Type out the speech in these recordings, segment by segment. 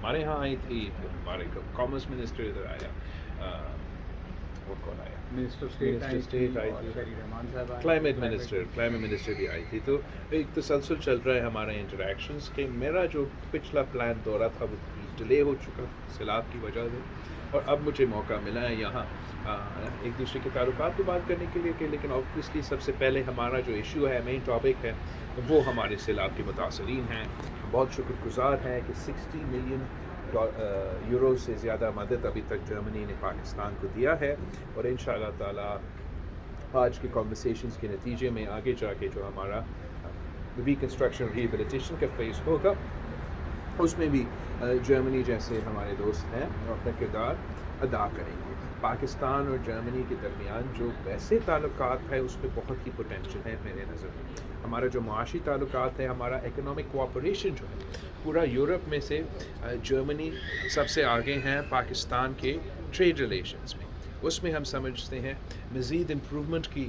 ہمارے یہاں آئی تھی، پھر ہمارے کامرس منسٹر ادھر آیا، اور کون آیا، منسٹر اسٹیٹ آئی تھی، رحمان صاحب آئے، کلائمیٹ منسٹر بھی آئی تھی. تو ایک تسلسل چل رہا ہے ہمارے انٹریکشنز کے. میرا جو پچھلا پلان دورہ تھا وہ ڈیلے ہو چکا سیلاب کی وجہ سے، اور اب مجھے موقع ملا ہے یہاں ایک دوسرے کے تعلقات پہ بات کرنے کے لیے کہ لیکن آبویسلی سب سے پہلے ہمارا جو ایشو ہے، مین ٹاپک ہے، وہ ہمارے سیلاب کے متاثرین ہیں. بہت شکر گزار ہیں کہ 60 ملین یورو سے زیادہ مدد ابھی تک جرمنی نے پاکستان کو دیا ہے، اور ان شاء اللہ تعالیٰ آج کے کنورسیشنز کے نتیجے میں آگے جا کے جو ہمارا ریکنسٹرکشن ریہیبلیٹیشن کا فیز ہوگا، اس میں بھی جرمنی جیسے ہمارے دوست ہیں وہ اپنا کردار ادا کریں گے. پاکستان اور جرمنی کے درمیان جو ویسے تعلقات ہیں اس میں بہت ہی پوٹینشیل ہے میرے نظر میں. ہمارا جو معاشی تعلقات ہے، ہمارا اکنامک کوآپریشن جو ہے پورا یورپ میں سے جرمنی سب سے آگے ہیں پاکستان کے ٹریڈ ریلیشنز میں. اس میں ہم سمجھتے ہیں مزید امپرومنٹ کی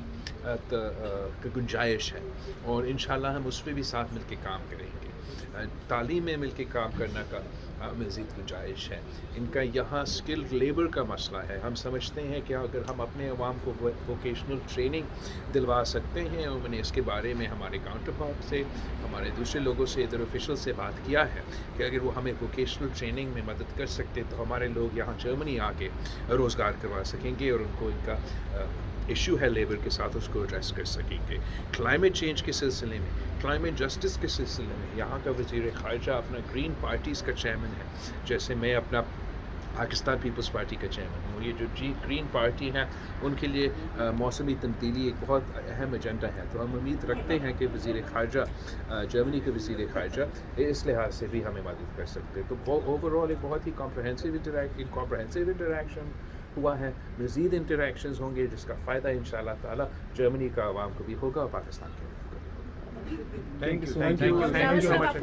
گنجائش ہے، اور انشاءاللہ ہم اس پہ بھی ساتھ مل کے کام کریں گے. تعلیم میں مل کے کام کرنا کا مزید گنجائش ہے. ان کا یہاں اسکل لیبر کا مسئلہ ہے. ہم سمجھتے ہیں کہ اگر ہم اپنے عوام کو ووکیشنل ٹریننگ دلوا سکتے ہیں، اور میں نے اس کے بارے میں ہمارے کاؤنٹر پارٹ سے، ہمارے دوسرے لوگوں سے، ادھر آفیشل سے بات کیا ہے کہ اگر وہ ہمیں ووکیشنل ٹریننگ میں مدد کر سکتے تو ہمارے لوگ یہاں جرمنی آ کے روزگار کروا سکیں گے، اور ان کو ان کا ایشو ہے لیبر کے ساتھ اس کو ایڈریس کر سکیں گے. کلائمیٹ چینج کے سلسلے میں، کلائمیٹ جسٹس کے سلسلے میں یہاں کا وزیر خارجہ اپنا گرین پارٹیز کا چیئرمین ہے، جیسے میں اپنا پاکستان پیپلز پارٹی کا چیئرمین ہوں. یہ جو گرین پارٹی ہیں ان کے لیے موسمی تبدیلی ایک بہت اہم ایجنڈا ہے. تو ہم امید رکھتے ہیں کہ وزیر خارجہ جرمنی کے وزیر خارجہ اس لحاظ سے بھی ہمیں مدد کر سکتے. تو اوور آل ایک بہت ہی کمپریہنسو انٹریکشن ہوا ہے. مزید انٹریکشنز ہوں گے جس کا فائدہ انشاءاللہ تعالی جرمنی کا عوام کو بھی ہوگا اور پاکستان کے عوام کو بھی ہوگا. Thank you so much.